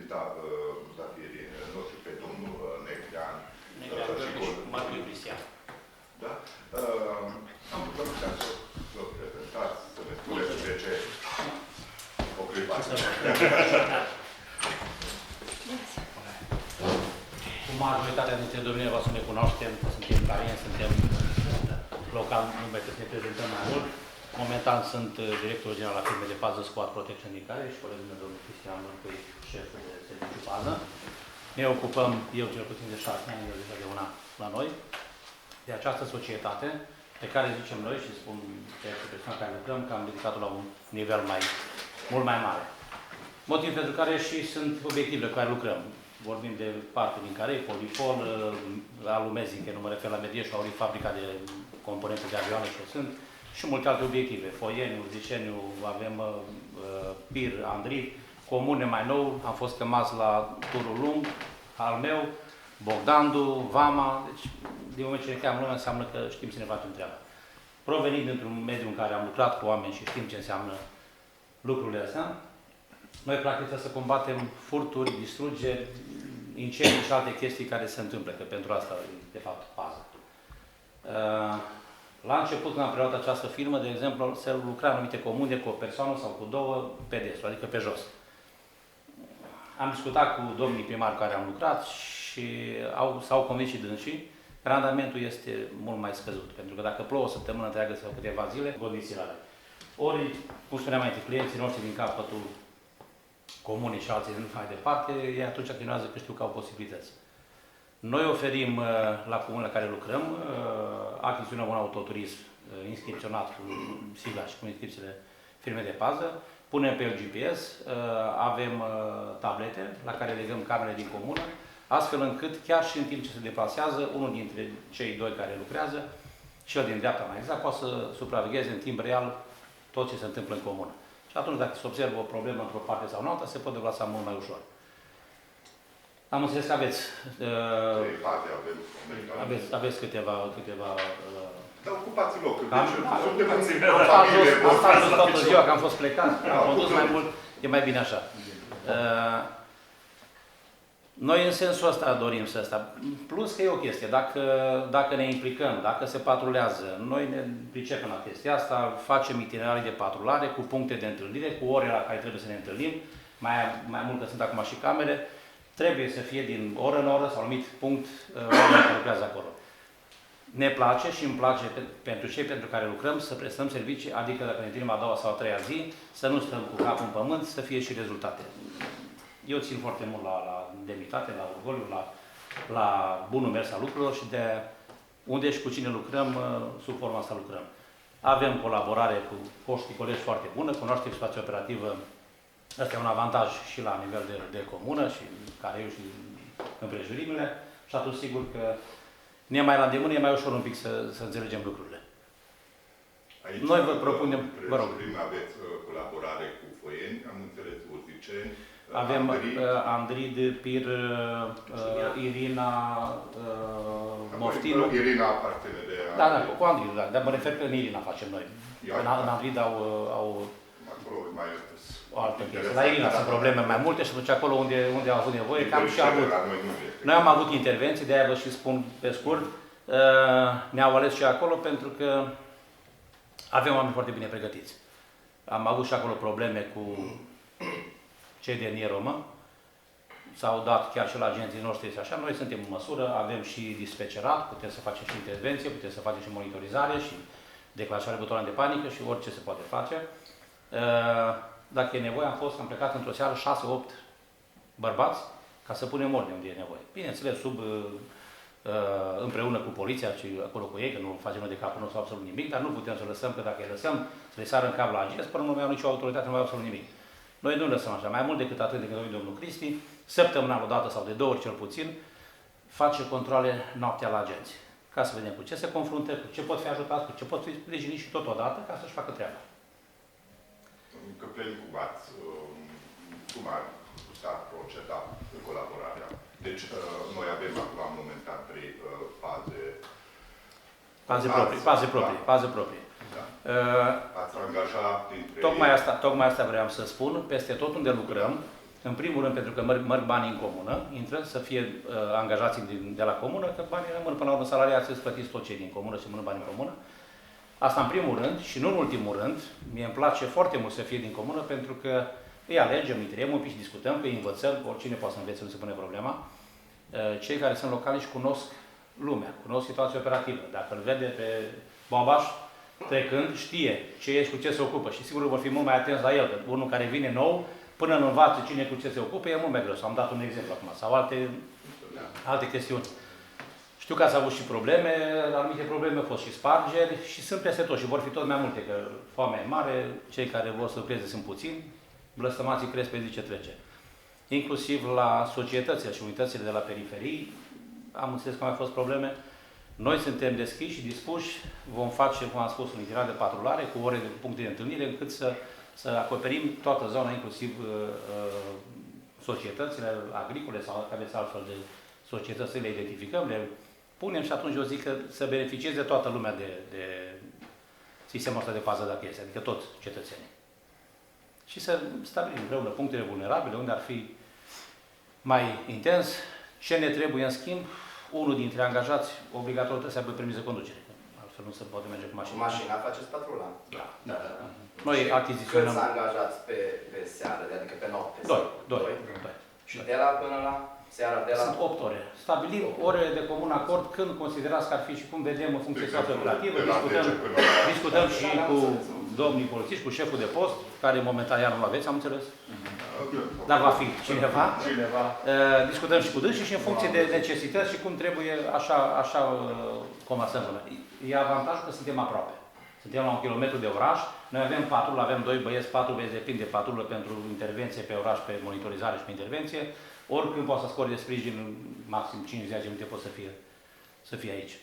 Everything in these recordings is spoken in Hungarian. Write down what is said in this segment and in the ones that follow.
invita la fie noștri pe domnul Negrean și Martiu Cristian. Da? Am putea să vă prezentați, să ne spuneți de ce o clipă. Cu majoritatea dintre dumneavoastră ne cunoaștem, că suntem carieni, suntem local, nu mai trebuie să ne prezentăm mai mult. Momentan sunt director general la firme de pază Squad Protection din care și colegul meu, domnul Cristian Mărcui, șeful de serviciu pază. Ne ocupăm, eu cel puțin de 6 ani, eu deja de una la noi, de această societate pe care zicem noi și spun de persoane care lucrăm că am ridicat-o la un nivel mult mai mare. Motiv pentru care și sunt obiectivele cu care lucrăm. Vorbim de parte din care Polifol, Alumezing, că nu mă refer la Medieș, au fabrica de componente de avioane și sunt, și multe alte obiective. Foieniu, Ziceniu, avem PIR, Andrei, comune mai nou, am fost chemați la turul lung, al meu, Bogdandu, Vama, deci din moment ce ne cheamă lumea înseamnă că știm să ne facem treaba. Provenind dintr-un mediu în care am lucrat cu oameni și știm ce înseamnă lucrurile astea, noi practic trebuie să combatem furturi, distrugeri, incendii și alte chestii care se întâmplă, că pentru asta e de fapt pază. La început, când am preluat această firmă, de exemplu, se lucra în anumite comune cu o persoană sau cu două pe desul, adică pe jos. Am discutat cu domnii primari care am lucrat și s-au convins și dânsii. Randamentul este mult mai scăzut, pentru că dacă plouă o săptămână întreagă sau câteva zile, condițiile alea. Ori, cum spuneam mai întâi, clienții noștri din capătul comunii și alții nu mai departe, ei atunci atenuează că știu că au posibilități. Noi oferim la comunele care lucrăm, achiziționăm un autoturism inscripționat cu sigla și cu inscripțiile firme de pază, punem pe el GPS, avem tablete la care legăm camerele din comună, astfel încât chiar și în timp ce se deplasează, unul dintre cei doi care lucrează, cel din dreapta mai exact, poate să supravegheze în timp real tot ce se întâmplă în comună. Și atunci, dacă se observă o problemă într-o parte sau în alta, se pot deplasa mult mai ușor. Am înțeles că aveți câteva Dar ocupați loc. Suntem puțin în familie. Am stat toată ziua, că am fost plecat, am condus mai mult, e mai bine așa. Noi în sensul ăsta dorim să asta. Plus că e o chestie, dacă ne implicăm, dacă se patrulează, noi ne pricepem la chestia asta, facem itinerarii de patrulare cu puncte de întâlnire, cu ore la care trebuie să ne întâlnim, mai mult că sunt acum și camere, trebuie să fie din oră în oră sau anumit punct oamenii care lucrează acolo. Ne place și îmi place pentru cei pentru care lucrăm să prestăm servicii, adică dacă ne întâlnim a doua sau a treia zi, să nu stăm cu capul în pământ, să fie și rezultate. Eu țin foarte mult la demnitate, la orgoliu, la bunul mers al lucrurilor și de unde și cu cine lucrăm, sub forma asta lucrăm. Avem colaborare cu foștii colegi foarte bună, cunoaștem situația operativă, ăsta e un avantaj și la nivel de comună și care eu și împrejurimile și atunci sigur că ne mai la îndemână, e mai ușor un pic să înțelegem lucrurile. Aici, noi vă propunem, vă rog. Aveți colaborare cu Foieni, am înțeles, Urziceni, avem Andrid, Pir, Irina, Moftinu. Irina aparține de... Da, cu Andrid, da, dar mă refer că în Irina facem noi. În Andrid au o altă chestie. La Irina sunt probleme mai multe și atunci acolo unde au avut nevoie, că am și avut. Noi am avut intervenții, de-aia vă și spun pe scurt, ne-au ales și acolo pentru că avem oameni foarte bine pregătiți. Am avut și acolo probleme cu cei de etnie romă, s-au dat chiar și la agenții noștri și așa. Noi suntem în măsură, avem și dispecerat, putem să facem și intervenție, putem să facem și monitorizare și declanșare butoane de panică și orice se poate face. Dacă e nevoie, am plecat într-o seară 6-8 bărbați ca să punem ordine unde e nevoie. Bineînțeles, împreună cu poliția și acolo cu ei, că nu facem noi de capul nostru absolut nimic, dar nu putem să lăsăm, că dacă îi lăsăm să le sară în cap la agenți, până nu mai au nicio autoritate, nu mai au absolut nimic. Noi nu lăsăm așa. Mai mult decât atât, decât domnul Cristi, săptămânal o dată sau de 2 ori cel puțin, face controle noaptea la agenți. Ca să vedem cu ce se confruntă, cu ce pot fi ajutați, cu ce pot fi sprijiniți și totodată ca să-și facă treaba. Că pleni cu bați, cum s-a procedat în colaborarea? Deci, noi avem acum, momentan, 3 Paze proprii. Da. Ați angajat dintre tocmai asta vreau să spun. Peste tot unde lucrăm, În primul rând, pentru că merg banii în comună, intră să fie angajații de la comună, că banii rămân până la urmă salariați, să plătiți tot cei din comună și mână bani în comună. Asta în primul rând și nu în ultimul rând, mie îmi place foarte mult să fie din comună pentru că îi alegem, îi trăim un pic și discutăm, că îi învățăm, oricine poate să învețe, nu se pune problema. Cei care sunt locali și cunosc lumea, cunosc situația operativă. Dacă îl vede pe Babaș trecând, știe ce e și cu ce se ocupă și sigur vor fi mult mai atenți la el, că unul care vine nou, până nu învață cine cu ce se ocupă, e mult mai greu. Am dat un exemplu acum, sau alte chestiuni. Știu că ați avut și probleme, anumite probleme au fost și spargeri și sunt peste tot și vor fi tot mai multe, că foamea e mare, cei care vor să lucreze sunt puțini, blăstămații cresc pe zi ce trece. Inclusiv la societățile și unitățile de la periferii, am înțeles că au mai fost probleme. Noi suntem deschiși și dispuși, vom face, cum am spus, un itinerar de patrulare cu ore de puncte de întâlnire, încât să acoperim toată zona, inclusiv societățile agricole sau care sunt altfel de societăți, să le identificăm, le punem și atunci eu zic că să beneficieze toată lumea de sistemul ăsta de pază de chestii, adică toți cetățenii. Și să stabilim împreună punctele vulnerabile, unde ar fi mai intens, ce ne trebuie în schimb, unul dintre angajați obligatoriu trebuie să aibă permis de conducere. Altfel nu se poate merge cu mașina. Cu mașina faceți patrula? Da. Noi Câți achiziționăm... angajați pe seară, adică pe noapte? Doi. Și de la până la seara? Sunt 8 ore. Stabilim orele de comun acord când considerați că ar fi și cum vedem în funcție de situația operativă. Discutăm și cu domnii polițiști, cu șeful de post, care momentan iar nu aveți, am înțeles. Dar va fi cineva. Discutăm și cu dânsii și în funcție de necesități și cum trebuie, așa comasăm lumea. E avantajul că suntem aproape. Suntem la 1 kilometru de oraș, noi avem patrulă, avem 2 băieți, 4 băieți, depinde de patrulă pentru intervenție pe oraș, pe monitorizare și pe intervenție. Oricând poate să scori de sprijin, maxim 5-10 minute pot să fie aici.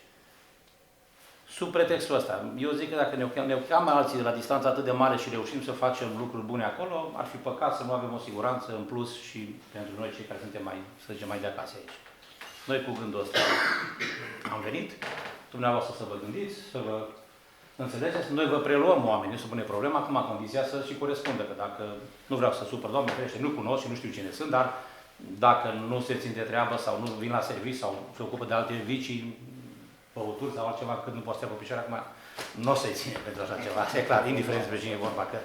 Sub pretextul ăsta, eu zic că dacă ne cheamă alții de la distanță atât de mare și reușim să facem lucruri bune acolo, ar fi păcat să nu avem o siguranță în plus și pentru noi cei care suntem mai, să zicem, mai de acasă aici. Noi cu gândul ăsta am venit, dumneavoastră să vă gândiți, să vă înțelegeți, noi vă preluăm oamenii, nu se pune problema, acum condiția să și corespundă, că dacă, nu vreau să supăr, Doamne ferește, nu cunosc și nu știu cine sunt, dar dacă nu se țin de treabă sau nu vin la serviciu sau se ocupă de alte vicii, băuturi sau altceva, cât nu poți să te pe acum, nu o să-i ține pentru așa ceva. E clar, indiferent despre cine e vorba, că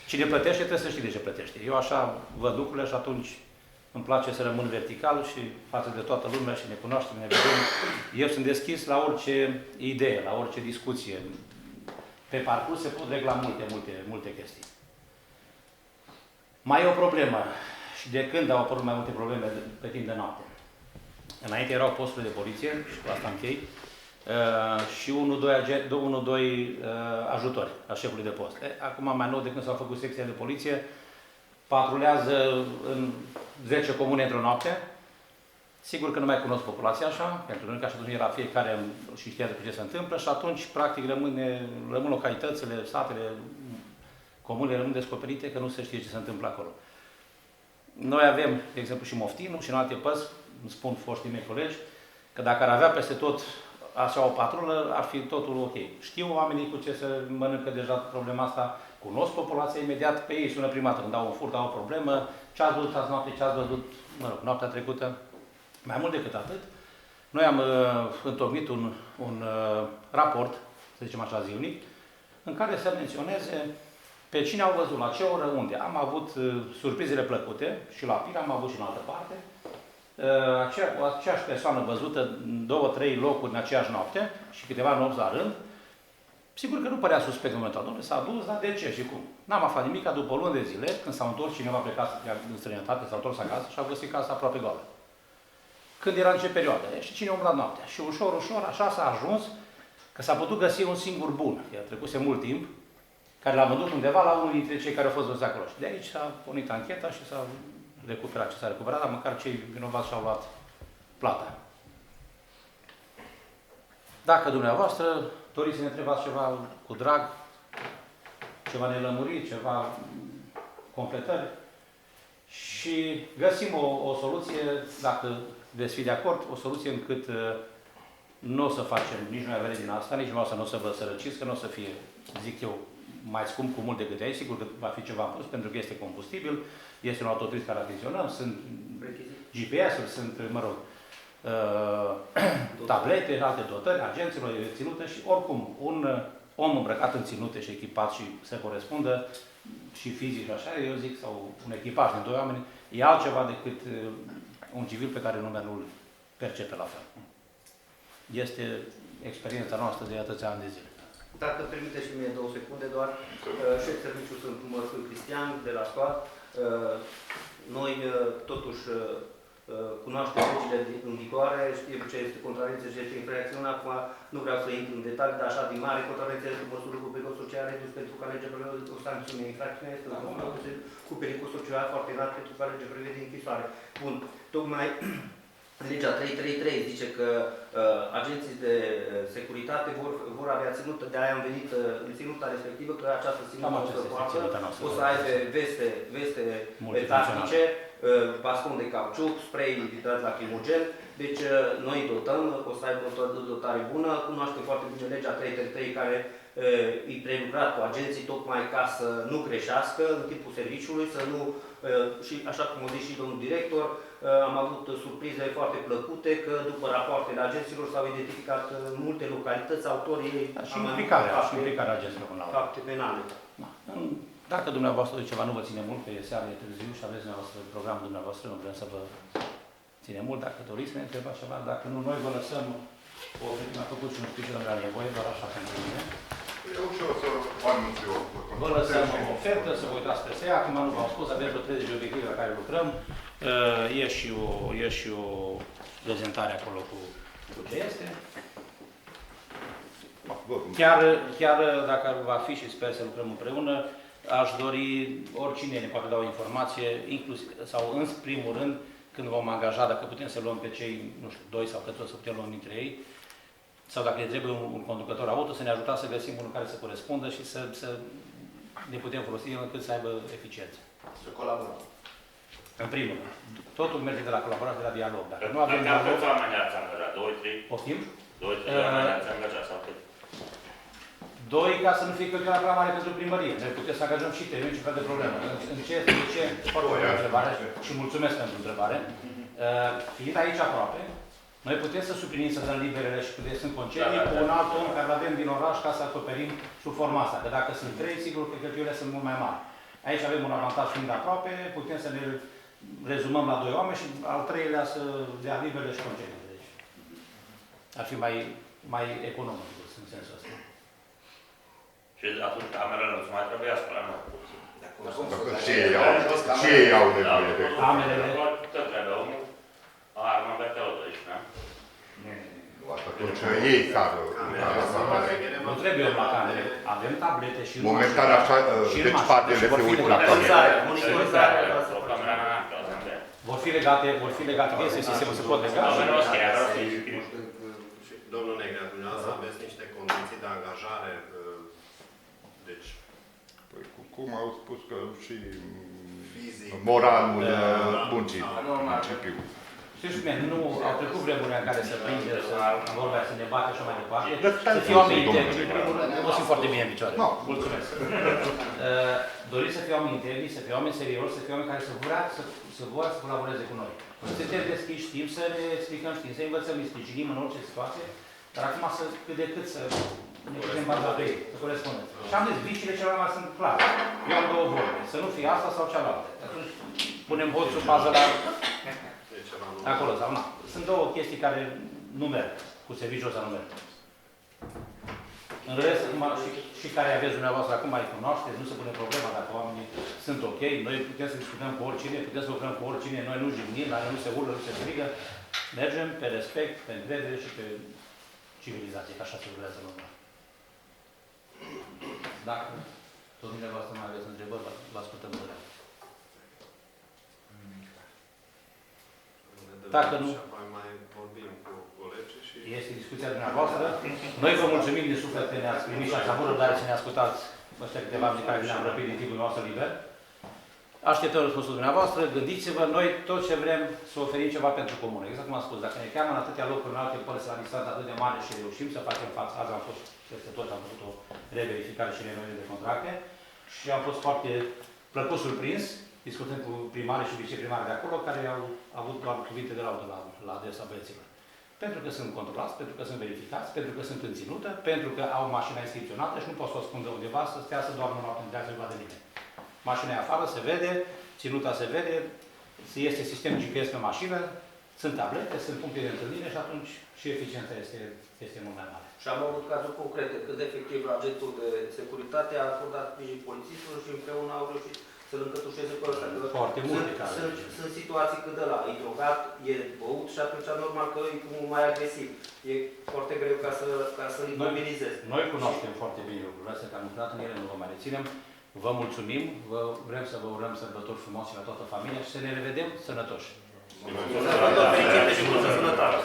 cine plătește trebuie să știi de ce plătește. Eu așa văd lucrurile și atunci îmi place să rămân vertical și față de toată lumea și ne cunoaștem, ne vedem. Eu sunt deschis la orice idee, la orice discuție. Pe parcurs se pot regla multe chestii. Mai e o problemă și de când au apărut mai multe probleme pe timp de noapte. Înainte erau posturi de poliție, și cu asta închei, și 1-2 ajutori a șefului de post. Acum, mai nou de când s-au făcut secția de poliție, patrulează în 10 comune într-o noapte. Sigur că nu mai cunosc populația așa, pentru că atunci era fiecare și știa despre ce se întâmplă și atunci, practic, rămân localitățile, satele, comunele rămân descoperite că nu se știe ce se întâmplă acolo. Noi avem, de exemplu, și Moftinul și în alte părți, îmi spun foștii mei colegi, că dacă ar avea peste tot așa o patrulă, ar fi totul ok. Știu oamenii cu ce se mănâncă deja problema asta, cunosc populația imediat, pe ei sună prima dată când dau un furt, dau o problemă, ce ați văzut azi noapte, ce ați văzut, noaptea trecută. Mai mult decât atât, noi am întocmit un raport, să zicem așa, zilnic, în care să menționeze pe cine au văzut, la ce oră, unde. Am avut surprizele plăcute și la Pira, am avut și în altă parte. Aceeași persoană văzută în 2-3 locuri în aceeași noapte și câteva nopți la rând. Sigur că nu părea suspect în momentul ăla. S-a dus, dar de ce și cum? N-am aflat nimic, după luni de zile, când s-au întors cineva plecat în străinătate, s-au întors acasă și au găsit casa aproape goală. Când era în ce perioadă? Și cine a umblat noaptea? Și ușor, ușor, așa s-a ajuns că s-a putut găsi un singur bun. Iar trecuse mult timp, care l-am văzut undeva la unul dintre cei care au fost văzuți acolo. Și de aici s-a pornit ancheta și s-a recuperat ce s-a recuperat, dar măcar cei vinovați și-au luat plata. Dacă dumneavoastră doriți să ne întrebați ceva cu drag, ceva nelămurit, ceva completări și găsim o soluție, dacă veți fi de acord, o soluție încât nu o să facem nici noi avere din asta, nici nu o să vă sărăciți, că nu o să fie, zic eu, mai scump cu mult decât aici, sigur că va fi ceva în plus, pentru că este combustibil, este un autoturism care achiziționăm, sunt GPS-uri, sunt, mă rog, tablete, alte dotări, agenților de ținută și oricum un om îmbrăcat în ținute și echipat și să corespundă și fizic și așa, eu zic, sau un echipaj de 2 oameni, e altceva decât un civil pe care lumea nu-l percepe la fel. Este experiența noastră de atâția ani de zile. Dacă permite și mie 2 secunde doar, șef serviciu sunt Cristian de la SCOAT. Noi totuși cunoaștem legile în vigoare, știm ce este contravenție și ce este infracțiune. Acum nu vreau să intru în detalii, dar așa din mare, contravenția este măsură cu pericol social redus pentru că legea prevede o sancțiune. Infracțiunea este o măsură cu pericol social foarte înalt pentru că legea prevede închisoare. Bun, tocmai legea 333 zice că agenții de securitate vor avea ținută, de aia am venit în ținuta respectivă, că această ținută o să aibă veste tactice, baston de cauciuc, spray nitrat lacrimogen. Deci noi dotăm, o să aibă o dotare bună, cunoaștem foarte bine legea 333 care îi prelucrat cu agenții tocmai ca să nu greșească în timpul serviciului, să nu, și așa cum a zis și domnul director, am avut surprize foarte plăcute că după rapoartele agenților s-au identificat în multe localități autorii Și implicarea agenților până la urmă. fapte penale. Da. Dacă dumneavoastră de ceva nu vă ține mult, că e seara, e târziu și aveți dumneavoastră programul dumneavoastră, nu vrem să vă ține mult, dacă doriți să ne întrebați ceva, dacă nu, noi vă lăsăm o ofertă, a făcut și un speech de la nevoie, doar așa pentru mine. Eu și o să anunț eu. Vă lăsăm o ofertă, să vă uitați pe ea, acum nu v-am spus, avem vreo 30 de obiective la care lucrăm, e și o prezentare acolo cu ce este. Chiar dacă va fi și sper să lucrăm împreună, aș dori, oricine ne poate da o informație, inclusiv, sau în primul rând, când vom angaja, dacă putem să luăm pe cei, nu știu, 2 sau cât o să putem lua dintre ei, sau dacă ne trebuie un conducător auto, să ne ajute să găsim unul care să corespundă și să ne putem folosi încât să aibă eficiență. Să colaborăm. În primul rând. Totul merge de la colaborare, de la dialog. Dacă nu avem dialog... dialog... Câți oameni ați angajat? 2, 3? Poftim? 2, 3 oameni ați angajat sau cât? 2, ca să nu fie cheltuiala prea mare pentru primărie. Noi putem să angajăm și 3, nu e niciun fel de problemă. În ce? Foarte bună întrebare și mulțumesc pentru întrebare. Fiind aici aproape, noi putem să suplinim, să dăm liberele și când sunt concedii cu un alt om care îl avem din oraș ca să acoperim sub forma asta. Că dacă sunt 3, sigur că cheltuielile sunt mult mai mari. Aici avem un avantaj fiind aproape, putem să ne rezumăm la 2 oameni și al 3-lea să dea liberele și concedii. Deci ar fi mai economic în sensul ăsta. Și atunci camerele nu se mai trebuie asupra mea. Și ei au nevoie de camerele. Tot trebuie omul. Arma betelă de aici, da? Atunci ei care... Nu trebuie la camere. Avem tablete și... Momentan așa, deci partele se uită la camere. Vor fi legate, este sistemul se pot lega. Domnul Negrea, dumneavoastră aveți niște condiții de angajare, deci... Păi, cum au spus că și moralul muncii, principiul. Știți bine, nu au trecut vremurile în care să prinde, să vorbea, să ne bate și așa mai departe. Să fie oameni integri, în primul rând, vă simt foarte bine în picioare. Mulțumesc. Doriți să fie oameni integri, să fie oameni serioși, să fie oameni care să vor să colaboreze cu noi. Suntem deschiși, știm să ne explicăm, știm să învățăm, îi sprijinim în orice situație, dar acum să cât de cât să ne putem baza pe ei, să corespundem. Și am zis, vicile cele mai mari sunt clare. Eu am 2 vorbe, să nu fie asta sau cealaltă. Atunci punem hoțul pază la... acolo sau nu. Sunt 2 chestii care nu merg, cu serviciul ăsta nu merg. În rest, și care aveți dumneavoastră acum mai cunoașteți, nu se pune problema dacă oamenii sunt ok, noi putem să discutăm cu oricine, putem să lucrăm cu oricine, noi nu jignim, la noi nu se urlă, nu se strigă, mergem pe respect, pe încredere și pe civilizație, că așa se lucrează normal. Dacă tot dumneavoastră mai aveți întrebări, vă ascultăm de la. Dacă nu, este discuția dumneavoastră. Noi vă mulțumim din suflet că ne-ați primit și ați avut răbdare să ne ascultați ăștia câteva minute care ne-am răpit din timpul nostru liber. Așteptăm răspunsul dumneavoastră, gândiți-vă, noi tot ce vrem să oferim ceva pentru comună. Exact cum am spus, dacă ne cheamă în atâtea locuri, în alte părți, la distanță atât de mare și reușim să facem față, azi am fost peste tot, am făcut o reverificare și renoire de contracte și am fost foarte plăcut surprins, discutând cu primarii și viceprimarii de acolo, care au avut doar cuvinte de laudă la adresa băieților. Pentru că sunt controlați, pentru că sunt verificați, pentru că sunt în ținută, pentru că au mașina inscripționată și nu pot să o ascundă undeva, să stea să doarmă noapte în viață de nimeni. Mașina e afară, se vede, ținuta se vede, este sistem GPS pe mașină, sunt tablete, sunt puncte de întâlnire și atunci și eficiența este mult mai mare. Și am avut cazuri concrete, când efectiv agentul de securitate a acordat sprijin polițistului și împreună au reușit să-l încătușeze pe ăsta. Foarte multe cazuri. Sunt situații cât de la, e drogat, e băut și atunci normal că e mai agresiv. E foarte greu ca să-l imobilizezi. Noi cunoaștem foarte bine lucrurile astea, că am lucrat în ele, nu vă mai reținem. Vă mulțumim, vrem să vă urăm sărbători frumoase la toată familia și să ne revedem sănătoși. Sărbători fericite și multă sănătate!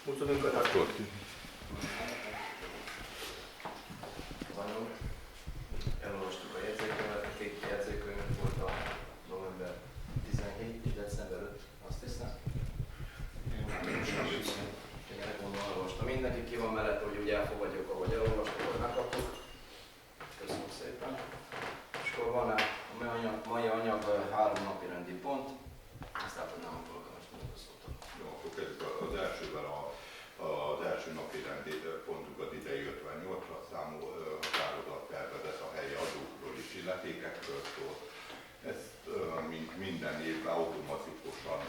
Mulțumim că dați. Elolvastuk a jegyzőkönyvet, a két jegyzőkönyv volt a november 17. december 5, azt hiszem. Igen, gondolom elolvastam. Mindenki ki van mellett, hogy úgy elfogadjuk, ahogy elolvastuk, vagy megkaptuk. Köszönöm szépen. És akkor van a mai anyag 3 napi rendi pont. Ezt átadnám a polgármesternek a szót. Jó, akkor kezdjük az elsővel az első napi rendi pontunkat idei 58-ra számú határozat tervezet a helyi adókról és illetékekről szól. Ezt mint minden évben automatikusan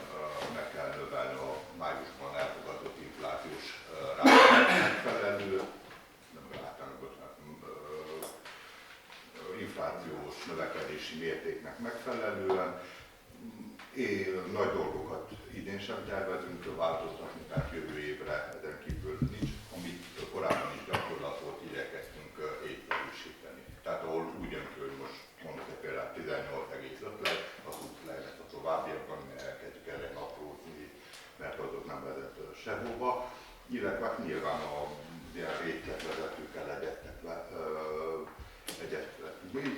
meg kell növelni a májusban elfogadott inflációs rátának megfelelő, inflációs növekedési mértéknek megfelelően. Nagy dolgokat idén sem tervezünk változtatni, tehát jövő évre ezen kívül nincs, amit korábban is gyakorlat volt, igyekeztünk észszerűsíteni. Tehát ahol úgy jön ki, hogy most mondok egy példát 18,5 lej, az 20 lej lesz a továbbiakban, mert elkezdjük ellen aprózni, mert azok nem vezet sehova. Illetve nyilván a ilyen részletvezetőkkel egyeztettünk. Még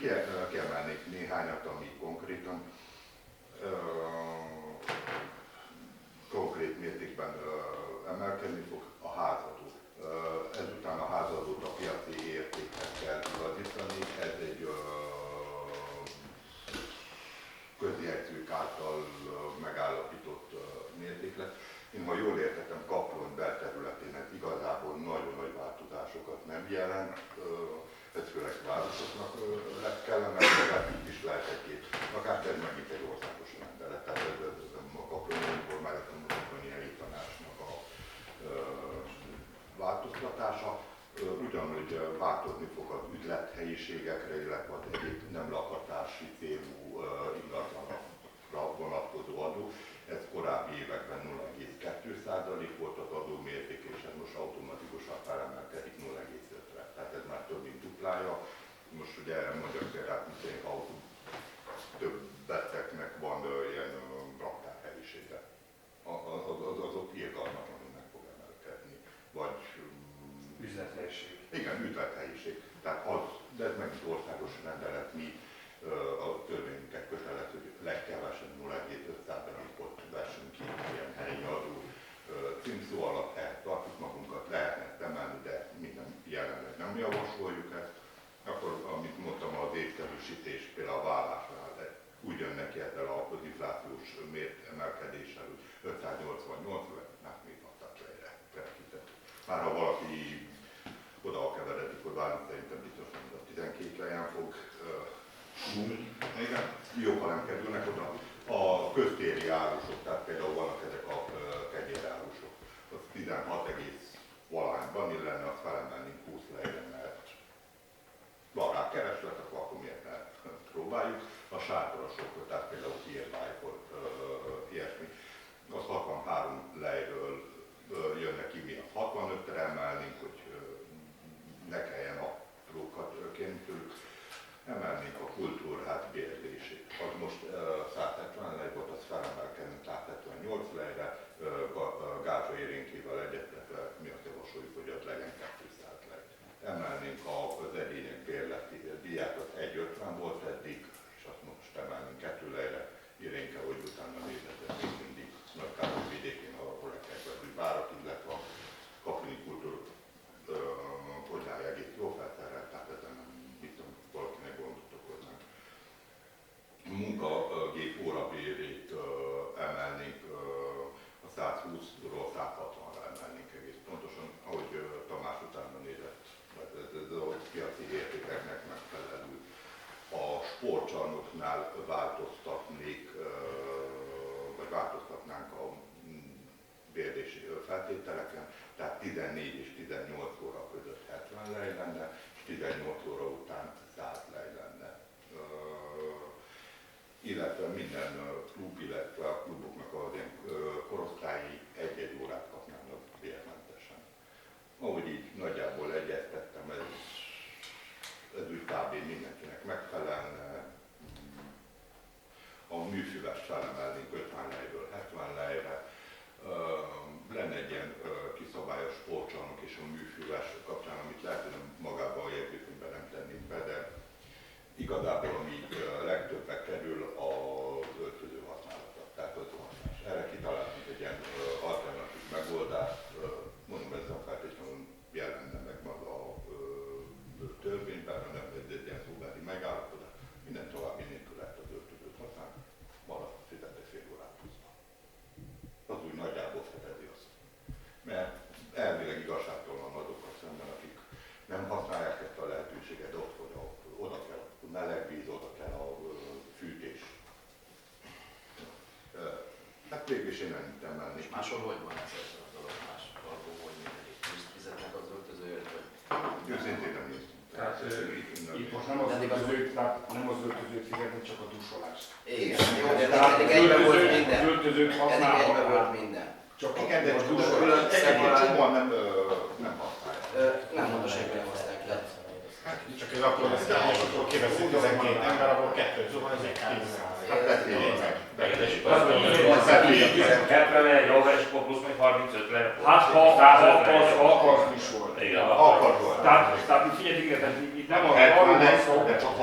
kiemelnék néhányat, ami konkrétan konkrét mértékben emelkedni fog a házadó. Ezután a házadót a piaci értékhez kell igazítani. Ez egy közjegyzők által megállapított mérték lesz. Én, ha jól értettem, Kaplon belterületének igazából nagyon nagy változásokat nem jelent. Ez főleg városoknak lesz kellemes, de itt is lehet egy-két, akár ez megint egy országos rendelet. Tehát ez a Kaploni önkormányzaton, a Kaploni tanácsnak a változtatása. Ugyanúgy változni fog az üzlethelyiségekre, illetve az egyéb nem lakhatási célú ingatlanokra vonatkozó adó. Ez korábbi években 0,2% volt az adómérték, és ez most automatikusan felemelkedik 0,5-re. Tehát ez már több mint duplája. Most ugye mondjak példát, mint többeteknek van ilyen raktárhelyisége. Azok irgalmatlanul meg fog emelkedni. Vagy üzlethelyiség. Igen, üzlethelyiség. Tehát az, de ez meg országos rendelet, mi a törvényünket kötelez, hogy legkevesebb 0,5%-ot vessünk ki ilyen helyi adó címszó alatt, ehhez tartjuk magunkat, lehetne ezt emelni, de minden jelenleg nem javasoljuk ezt. Akkor, amit mondtam, az észszerűsítés például a vállásnál, de úgy jön neki ezzel az inflációs mért emelkedéssel, hogy 588, hát még adtak le felkített. Már ha valaki oda keveredik, hogy válni, szerintem biztos, hogy a 12 lejen fog igen, jók, ha nem kerülnek oda. A köztéri árusok, tehát például vannak ezek a kegyérárusok, az 16,valahányban illene, azt felemelnénk 20 lejre, mert van rá kereslet, akkor miért ne próbáljuk. A sátorosok, tehát például hírvájkot, ilyesmi, az 63 lejről jönne ki, mi a 65-re emelnénk, hogy ne kelljen aprókat kérni tőlük. Emelnénk a kultúrház bérlését. Az most 170 lej volt, az felemelkedni 178 lejre, Gázsa érénkével egyetletve mi azt javasoljuk, hogy az legyen 200 lej. Emelnénk az egyének bérleti díját, az 1,50 volt eddig, és azt most emelnénk sportcsarnoknál változtatnék, vagy változtatnánk a bérlési feltételeken, tehát 14 és 18 óra között 70 lej lenne, és 18 óra után 100 lej lenne. Illetve minden klub, illetve a kluboknak az ilyen korosztályi egy-egy órát kapnának bérmentesen. Ahogy így nagyjából egyeztettem, ez úgy kb. Mindenkinek megfelelne. A műfüvest felemelnénk 50 lejről 70 lejre. Lenne egy ilyen kiszabályos sportcsarnok és a műfüves kapcsán, amit lehet, hogy magában a jegyzőkönyvben nem tennénk be, de igazából ami legtöbbbe kerül az öltöző használata, tehát öltőhasználás. Erre kitaláltunk egy ilyen alternatív megoldást, mondom, ez a feltétlenül jelenne meg maga a törvényben, hanem egy ilyen szóbeli megállapodás, minden további nélkül lehet az öltözőt használni, valahogy fizet egy fél órát pluszba. Az úgy nagyjából fedezi azt. Mert elvileg igazságtalan azokkal szemben, akik nem használják ezt a lehetőséget ott, hogy oda kell a meleg víz, oda kell a fűtés. Hát végül is én nem emelnék. És máshol hogy van ez a dolog? Máshol, hogy mindenki fizetnek az öltözőért, vagy... Őszintén nem néztem. Tehát itt most nem az öltözőt fizetni, csak a dussolást. Igen, jó, de eddig egyben volt minden. Az öltözőt Eddig egyben volt használhatnál. minden. Csak Igen, de a egy dussolást. csomóan nem használják. Nem mondta senki, nem hozták le. Csak ez akkor lesz, akkor kiveszünk 12 ember, akkor 2 zuhan, ez egy 10. Hát beszéljünk meg. egy óra, és akkor plusz még 35 le. Hát ha akarsz is volt. Igen, Akkor volt. Tehát figyelj, igen, itt nem a 70 arról van lesz, szó, de csak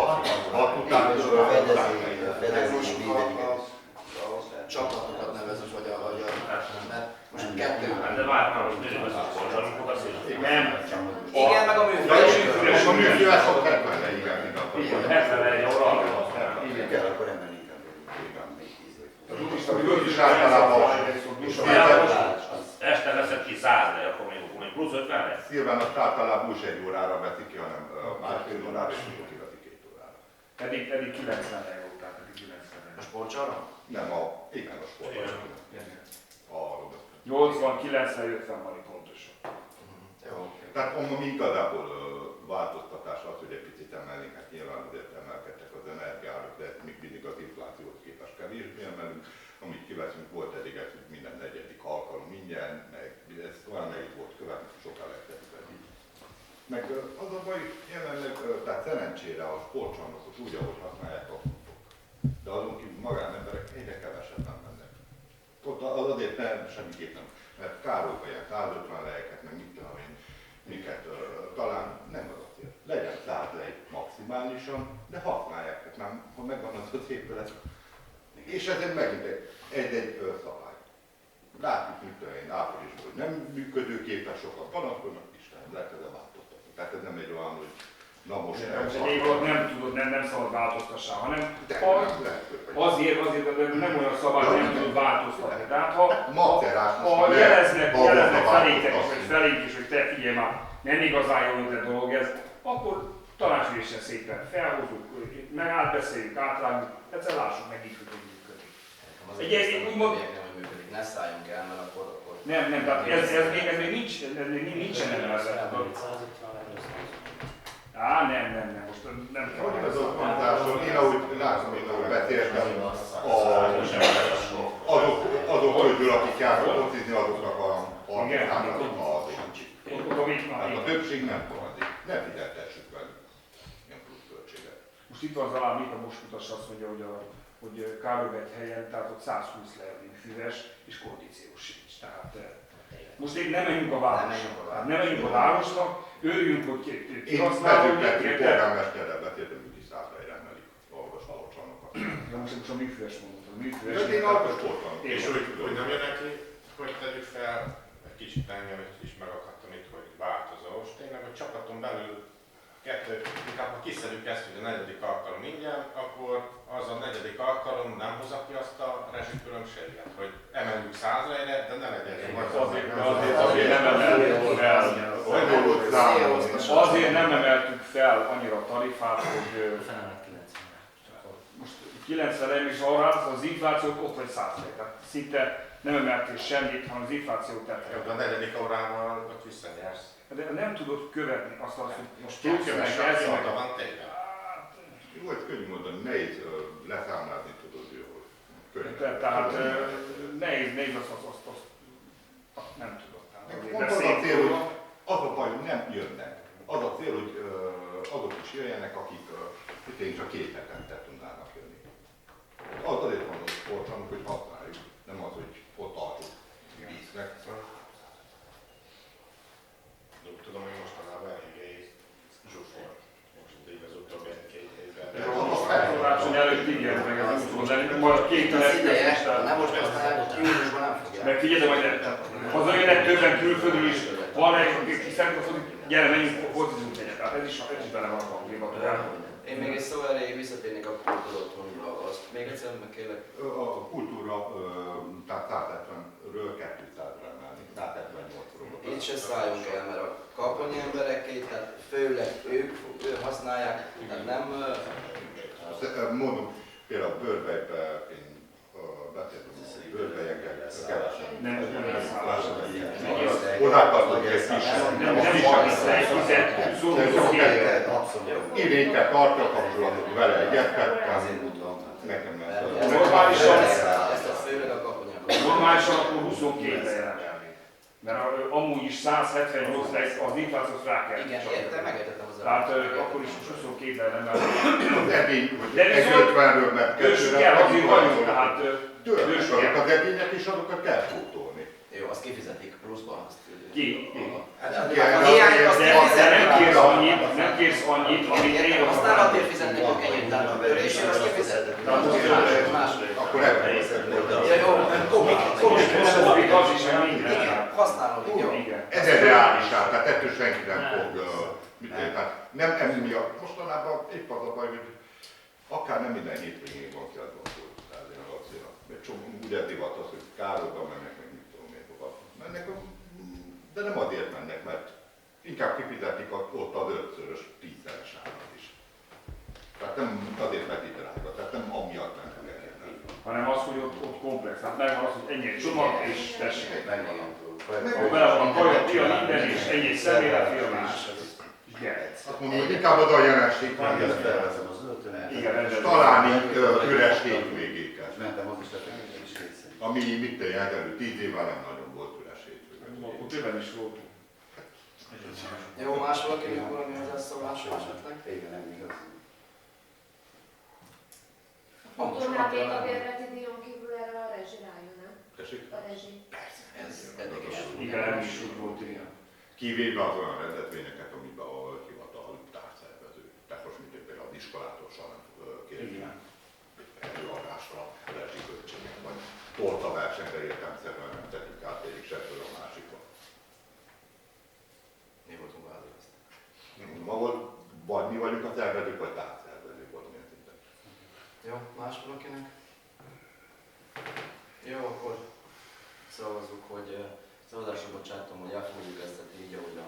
6 után Csapatokat nevezünk, vagy mert most kettő. de vártam, hogy nőjön az a sport, amikor beszélünk. nem. Igen, meg a műfős. A műfővel sok 70 le, igen, mind akkor. 71 óra, Igen, akkor emeljük A dudista, Úgy is általában este veszed ki 100 le, akkor még plusz 50 lesz. Szilván azt általában úgy egy órára veszik ki, hanem másfél órára, és még kiveszik 2 órára. Eddig 90 euró, tehát eddig 90 A euró. sportcsarnok? Nem, igen, a sport. A 80, 90, 50 van itt pontosan. Jó. Tehát ami igazából változtatás az, hogy egy picit emelnénk, hát nyilván azért emelkedtek az energiárak, de még mindig az inflációhoz képest kevésbé emelünk. Amit kiveszünk, volt eddig ez, hogy minden negyedik alkalom ingyen, meg ez olyan nehéz volt követni, sokkal legtöbb eddig. Meg az a baj, jelenleg, tehát szerencsére a sportcsarnokot úgy, ahogy használják a klubok. De azon kívül magánemberek egyre kevesebben mennek. Ott az azért nem, semmiképp nem. Mert Károlyban ilyen 150 lejeket, meg mit tudom én, miket talán nem az azért. Legyen 100 lej maximálisan, de használják, tehát nem, ha megvan az az épület. És ez megint egy szabály. Látjuk, mit tudom én, áprilisban, hogy nem működőképes, sokan panaszkodnak, Isten, lehet ezzel változtatni. Tehát ez nem egy olyan, hogy na most Nem tudod, nem szabad változtassál, hanem azért, azért nem olyan szabály, hogy nem tudod változtatni. Tehát ha jeleznek felénk is, hogy te figyelj már, nem igazán jó ötlet dolog ez, akkor tanácsülésen szépen felhozzuk, átbeszéljük, átrágjuk, egyszer lássuk meg így, hogy működik. Ne szálljunk el, mert akkor... Nem, tehát ez még nincsen emelve. Nem, most nem kell. Hogy az oktatáson, én ahogy látom, én ahogy beszéltem, azok közül, akik járnak focizni, azoknak a 30%-a az hát a többség nem fogadik. Ne fizetessük velük ilyen plusz költséget. Most itt van Zalán Mika, most mutassa azt mondja, hogy Károlyban egy helyen, tehát ott 120 lehetnénk füves, és kondíciós sincs. Tehát most még nem menjünk a városnak. Nem menjünk a városnak, örüljünk, hogy kihasználjuk, polgármesterrel beszéltem, hogy is 100 lejre emelik a sportcsarnokat. Ja, most a műfüves mondom. Én a sportcsarnok. És hogy nem jön neki, hogy tegyük fel, egy kicsit engem is megakadtam itt, hogy változós. Tényleg a csapaton belül inkább ha kiszedjük ezt, hogy a 4. alkalom ingyen, akkor az a 4. alkalom nem hozza ki azt a rezsikülönbséget, hogy emeljük 100 lejre, de ne legyen Azért nem emeltük fel. Azért nem emeltük fel annyira a tarifát, hogy 90-ben is arra az inflációt ott vagy 100%. Tehát szinte nem emeltél semmit, hanem az inflációt tett. A negyedik órával ott visszanyersz. De nem tudod követni azt, hogy most Túl plusz meg keves ez meg. rajta van tényleg. Jó, hogy könnyű mondani, nehéz leszámlázni tudod jól. Könnyű. Tehát nehéz azt nem tudod. Pont az a cél, hogy az a baj, hogy nem jönnek. Az a cél, hogy azok is jöjjenek, akik én csak 2 hetente tudnának jönni. Azért van a sportnak, hogy használjuk, nem az, hogy ott tartsuk víznek. Tudom, hogy mostanában eléggé zsúfolt. Most így az utóbbi 2 évben. Karácsony előtt igen, meg az úton, de majd 2 Az ideje, hetet nem most használják, júniusban nem fogják. meg figyelj, majd hazajönnek többen külföldről is, van egy, aki szeretne hogy gyere, menjünk focizunk egyet. Tehát ez is bele van a pakliba. Én még egy szó elég visszatérnék a kultúrotthonra, azt még egyszer megkérlek. A kultúra, tehát 170-ről 200-ra emelni, 178-ról. Itt se szálljunk el, mert a kaponyi emberekét, tehát főleg ők használják, tehát nem... Mondom, például a Bőrbejben én beszéltem, hogy Bőrbejekkel kevesen. Nem leszállásra. Odátartok egy kis idénket tartja kapcsolatot vele egyettettem. Nekem nem Normálisan Ezt a főleg a kaponyákat. normálisan akkor 22-re jelenleg. Mert amúgy is 178 lesz, az inflációt rá kell. Igen, értem, megértettem az Tehát akkor is 22-re nem el. az edény, hogy De egy viszont 50-ről meg Ős 2-re. kell azért vagyunk, tehát Tőlük ős azok kell. az edények, és azokat kell pótolni. Jó, azt kifizetik pluszban. Azt Ki? A Igen, hiány azt De nem kérsz annyit, nem kérsz annyit, amit én a használatért fizetnek ők ennyit, tehát a bőrésért azt kifizetik. Akkor elveszett. Ja jó, komik. Az is, hogy minden. Igen, használódik, jó. Igen. Ez egy reális ár, tehát ettől senki nem fog, tehát nem emiatt. Mostanában épp az a baj, hogy akár nem minden hétvégén van kiadva a szolgáltatás a vakcina. Egy csomó úgy divat az, hogy Károlyba mennek, meg mit tudom én hova. Mennek, de nem azért mennek, mert inkább kifizetik ott az 5-szörös, 10-szeres árat is. Tehát nem azért, mert itt drága, tehát nem amiatt mennek el. Hanem az, hogy ott komplex. Hát megvan az, hogy ennyi egy csomag, és tessék. Megvan. Akkor bele van a kaja, fia, minden, és ennyi személyre, filmás. És gyere. Azt mondom, hogy inkább az a jelenség van, Igen, és találni üres hétvégéket. Mentem az is, tehát is kétszer. Ami mit tenni, előtt 10 évvel nem nagyon volt üres hétvégé. Akkor többen is voltunk. Jó, más valaki még valami hozzászólása esetleg? Igen, nem igaz. Tornádék a bérleti díjon kívül erre a rezsi rájön, nem? Tessék? A rezsi. Ez eddig is. Igen, nem is úgy volt, igen. Kivéve az olyan rendezvényeket, amiben a hivatal társzervező. Tehát most mint például az iskolától sem kérni előadásra rezsiköltséget, vagy tortaversenyre értelmszerűen nem tettük át egyik sebből a másikba. Mi voltunk választani. Ma volt, vagy mi vagyunk a szervezők, vagy társzervezők valamilyen szinten. Jó, más valakinek? Jó, akkor szavazzuk, hogy szavazásra bocsátom, hogy elfogadjuk ezt a így, ahogy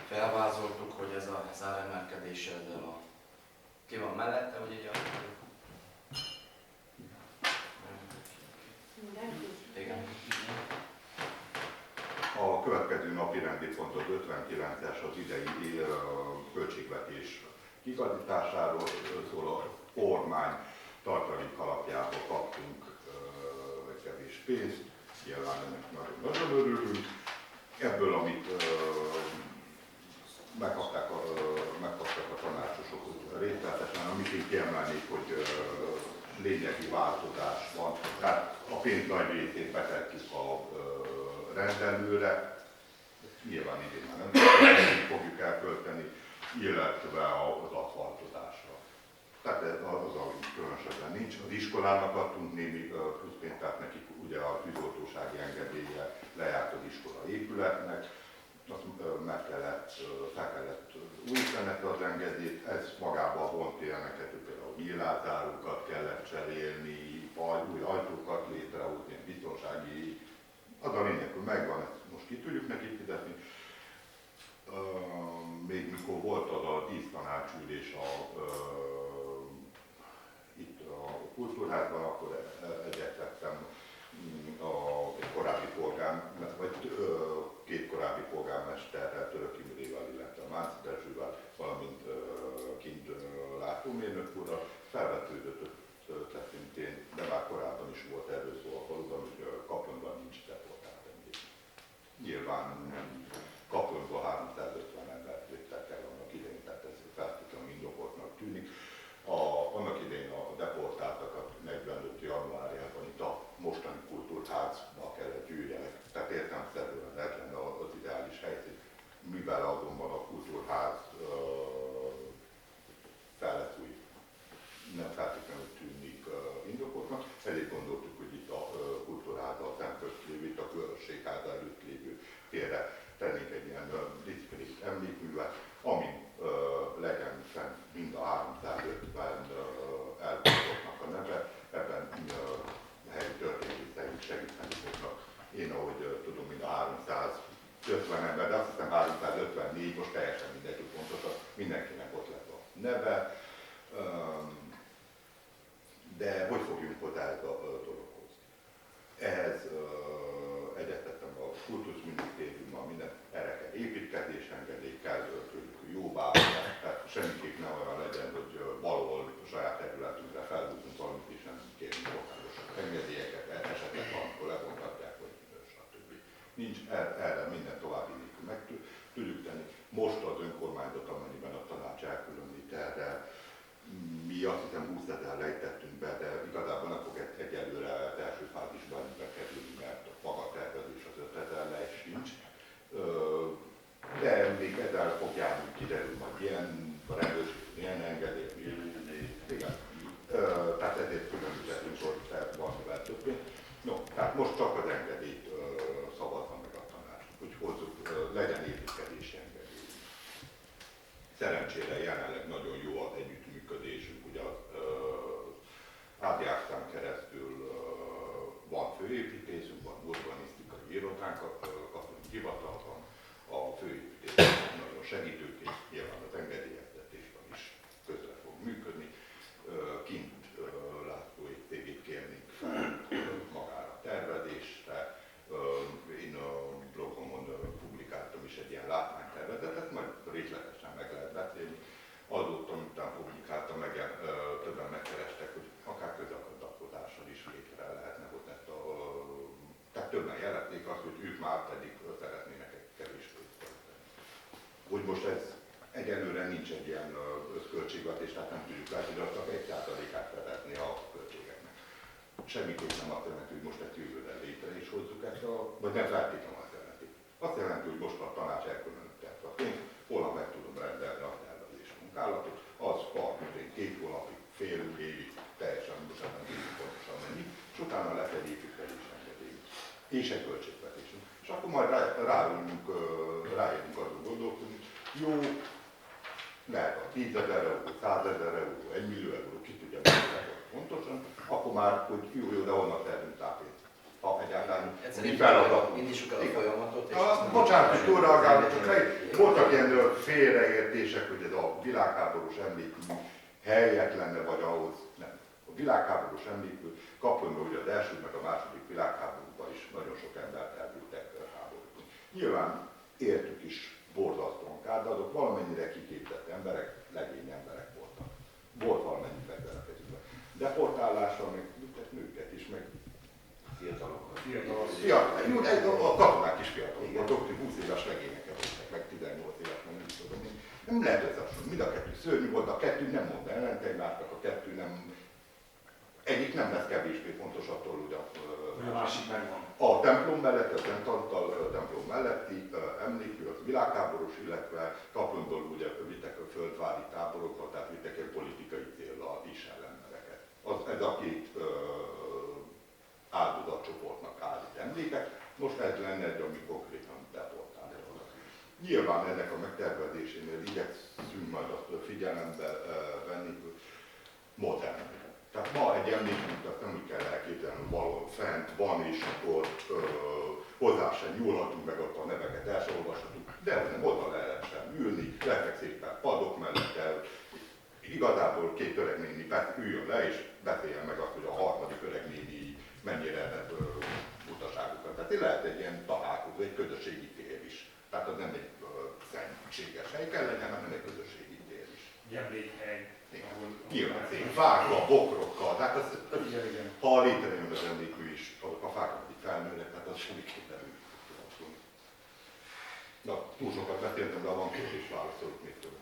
felvázoltuk, hogy ez a záremelkedés ezzel a... Ki van mellette, hogy így igen. A következő napi rendi pont az 59-es az idei költségvetés kigazításáról szól. A kormány tartalék alapjában kaptunk kevés pénzt, nyilván ennek nagyon örülünk. Ebből, amit megkapták a tanácsosok részletesen, amit én kiemelnék, hogy lényegi változás van. Tehát a pénz nagy részét betettük a rendelőre, nyilván idén már nem fogjuk elkölteni, illetve az aszfaltozásra. Tehát ez az, ami különösebben nincs. Az iskolának adtunk némi pluszpénzt, tehát nekik ugye a tűzoltósági engedélye lejárt az iskola épületnek, azt fel kellett újítani az engedélyt, ez magában vont ilyeneket, például villázárukat kellett cserélni, vagy új ajtókat létrehozni, biztonsági, az a lényeg, hogy megvan, ezt most ki tudjuk neki fizetni. Még mikor volt az a 10 tanácsülés a kultúrházban, akkor egyeztettem egy korábbi két korábbi polgármesterrel, Török Imrével, illetve Mánci Dezsővel, valamint kint látómérnök úrral. Felvetődött ötletintén, de már korábban is volt erről szó a faluban, hogy Kaplonban nincs deportált emlék. Nyilván Kaplonban 350 embert vittek el annak idején, tehát ez feltétlenül indokoltnak tűnik. Annak idején a deportáltakat 45. januárjában itt a mostani kultúrházba kellett gyűjjenek, tehát értelemszerűen ez lenne az ideális helyszín, mivel azonban a kultúrház fejlesztői nem feltétlenül tűnik indokoltnak, ezért gondoltuk, hogy itt a kultúrháza, a szemközt lévő, itt a községháza előtt lévő térre tennénk egy ilyen diszkrét emlékművet, amin legyen fenn mind a 350 elhúzottnak a neve, ebben helyi történészeink segíteni fognak. Én, ahogy tudom, mind a 350 ember, de azt hiszem 354, most teljesen mindegy, hogy pontosan mindenkinek ott lett a neve. De hogy fogjunk hozzá ez a dologhoz? Ehhez egyeztettem a kultuszminisztériummal, minden erre kell építkezésengedély, kell tőlük jóváhagyás, tehát semmiképp ne olyan legyen, hogy valahol a saját területünkre felhúzunk valamit, és nem kérünk lokálisan engedélyeket, esetleg valamikor levontatják, vagy stb. Nincs erre minden további nélkül meg tudjuk tenni. Most az önkormányzat, amennyiben a tanács elkülönít erre, mi azt hiszem 20 000 lejtettünk be, de igazából nem fog egyelőre az első fázisban bekerülni, mert a maga tervezés az 5 000 lej sincs. De még ezzel fog járni, kiderül majd ilyen rendőrség, ilyen engedély, igen. Tehát ezért különböztetünk, hogy van mivel több pénz. No, tehát most csak az engedélyt szavazza meg a tanács, hogy hozzuk, legyen építkezési engedély. Szerencsére jelenleg nagyon jó az együttműködésünk, ugye az ADR-szán keresztül van főépítészünk, van urbanisztikai irodánk, kapunk hivatalban, a főépítész nagyon segítőként, nyilván az engedélyeztetésben is közre fog működni. Kint látói cégét kérnénk fel magára a tervezésre. Én a blogomon publikáltam is egy ilyen látványtervezetet, majd részletesen meg lehet beszélni. Azóta, miután publikáltam, többen megkerestek, hogy akár közakadakozással is végre lehetne hozni ezt tehát többen jelezték azt, hogy ők már pedig szeretnének egy kevés pénzt költeni. Hogy most ez egyelőre nincs egy ilyen összköltségvetés, tehát nem tudjuk látni, de csak 1%-át vezetni a költségeknek. Semmiképp nem azt jelenti, hogy most ezt jövőre létre is hozzuk ezt vagy nem feltétlenül azt jelenti. Azt jelenti, hogy most a tanács elkülönítette ezt a pénzt, holnap meg tudom rendelni a tervezés munkálatot, az partnerén 2 hónapig, fél évig, teljesen pontosan mennyi, és utána lesz egy építkezés engedélyünk és egy költségvetésünk. És akkor majd rájövünk azon gondolkodni, jó, lehet a 10 000 euró, 100 000 euró, 1 millió euró, ki tudja pontosan, akkor már, hogy jó, de honnan termünk tápét. Ha egyáltalán mi feladatunk. Indítsuk el a folyamatot. Bocsánat, hogy túlreagálni, csak voltak ilyen félreértések, hogy ez a világháborús emlékmű helyet lenne, vagy ahhoz nem. A világháborús emlékmű Kaplonban ugye az első, meg a második világháborúban is nagyon sok embert elvittek háborúzni. Nyilván értük is borzasztóan kár, de azok valamennyire kiképzett emberek, legény emberek voltak. Volt valamennyi fegyver a kezükben. Deportálással meg nőket is, meg fiatalokat. A katonák is fiatalok voltak, 20 éves legényeket voltak, meg 18 éves, nem tudom. Nem lehet összehasonlítani. Mind a kettő szörnyű volt, a kettő nem mond ellent egymásnak, a kettő nem... Egyik nem lesz kevésbé fontos attól, hogy a másik megvan. A templom mellett, a Szent Antal templom melletti emlékmű, az világháborús, illetve Kaplonból ugye vittek a földvári táborokba, tehát vittek egy politikai céllal is ellenmereket. Ez a két áldozatcsoportnak állít emlékek, most ez lenne egy, ami konkrétan deportálni. Nyilván ennek a megtervezésénél igyekszünk majd azt figyelembe venni, hogy modern. Tehát ma egy emlékműt azt nem úgy kell elképzelni, hogy valahol fent van, és akkor hozzá sem nyúlhatunk, meg ott a neveket el sem olvashatunk, de nem oda lehessen ülni, lettek szépen padok mellett el. Igazából 2 öreg néni üljön le és beszéljen meg azt, hogy a harmadik öreg néni mennyire utaságokat. Tehát lehet egy ilyen találkozó, egy közösségi tér is. Tehát az nem egy szentséges hely kell legyen, hanem egy közösségi tér is. Emlékhely. Nyilván szép fákkal, bokrokkal, tehát ha létrejön az emlékű is, azok a fák, akik felnőnek, tehát az semmiképpen nem tudunk. Na, túl sokat beszéltem, de van kérdés, válaszolok még több.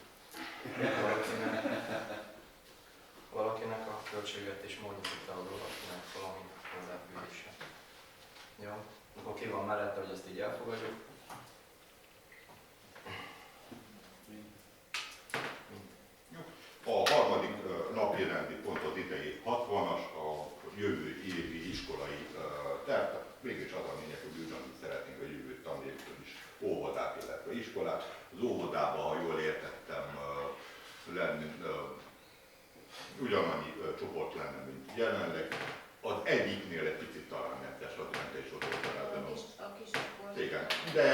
Valakinek a költségvetés módosításról, valakinek valami hozzáfűrése. Jó, akkor ki van mellette, hogy ezt így elfogadjuk? A harmadik napi rendi pont az idei 60-as, a jövő évi iskolai terv. Mégis az a lényeg, hogy ugyanúgy szeretnénk a jövő tanévtől is óvodát, illetve iskolát. Az óvodában, ha jól értettem, ugyanannyi csoport lenne, mint jelenleg. Az egyiknél egy picit talán netes, az mente is ott A kisebb. igen, de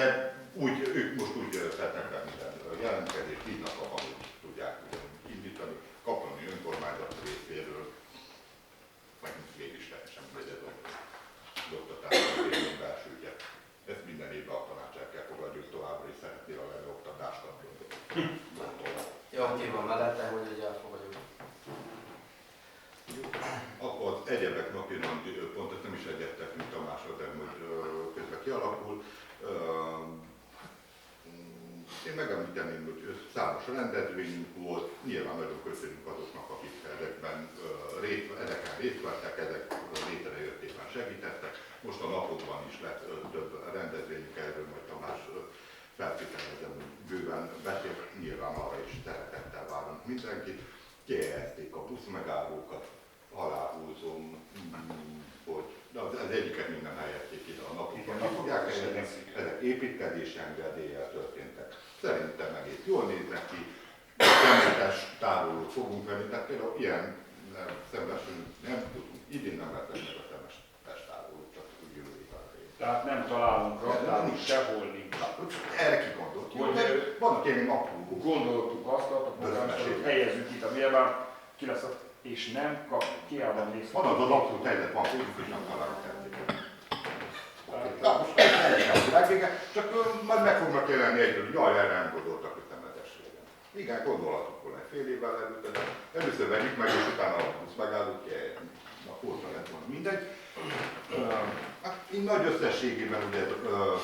ők most úgy tettek be minden jelentkezést, bíznak abban, hogy tudják indítani, kaplani önkormányzat részéről, meg mégis teljesen mindegy az oktatási belső ügyek. Ezt minden évben a tanács el kell fogadjuk továbbra, és szeretnél a lenni oktatást adni. Jó, ki van mellette, hogy így elfogadjuk. Akkor az egyebek napi pont, ez nem is egyettek, mint Tamásra, de hogy közben kialakul. Én megemlíteném, hogy számos rendezvényünk volt, nyilván nagyon köszönjük azoknak, akik ezeken részt vettek, ezek létrejöttében segítettek. Most a napokban is lett több rendezvényünk, erről majd Tamás feltételezem, hogy bőven beszél, nyilván arra is szeretettel várunk mindenkit. Kihelyezték a buszmegállókat, aláhúzom, hogy az egyiket minden helyezték ide a napokban. Ki fogják helyezni, ezek építkezési engedéllyel történtek. Szerintem egész jól néznek ki, szemletes tárolót fogunk venni, tehát például ilyen szembesülünk nem tudunk, idén nem lehetnek meg a szemletes tárolót, csak úgy jövő évvel. Tehát nem találunk raktárot, sehol nincs. Erre kigondoltuk. Vannak ilyen apró. Gondoltuk azt, a polgármester, hogy helyezzük itt a nyilván, ki lesz a, és nem kap, kiállban néz. Van az abszolút helyzet, van, hogy is nem találunk Na most elkezdődik, csak majd meg fognak jelenni egyből, hogy jaj, erre nem gondoltak, hogy szemletességen. Igen, gondolhatok volna egy fél évvel előtte, de először vegyük meg, és utána a busz megállunk, a fordra lett volna mindegy. Hát így nagy összességében ugye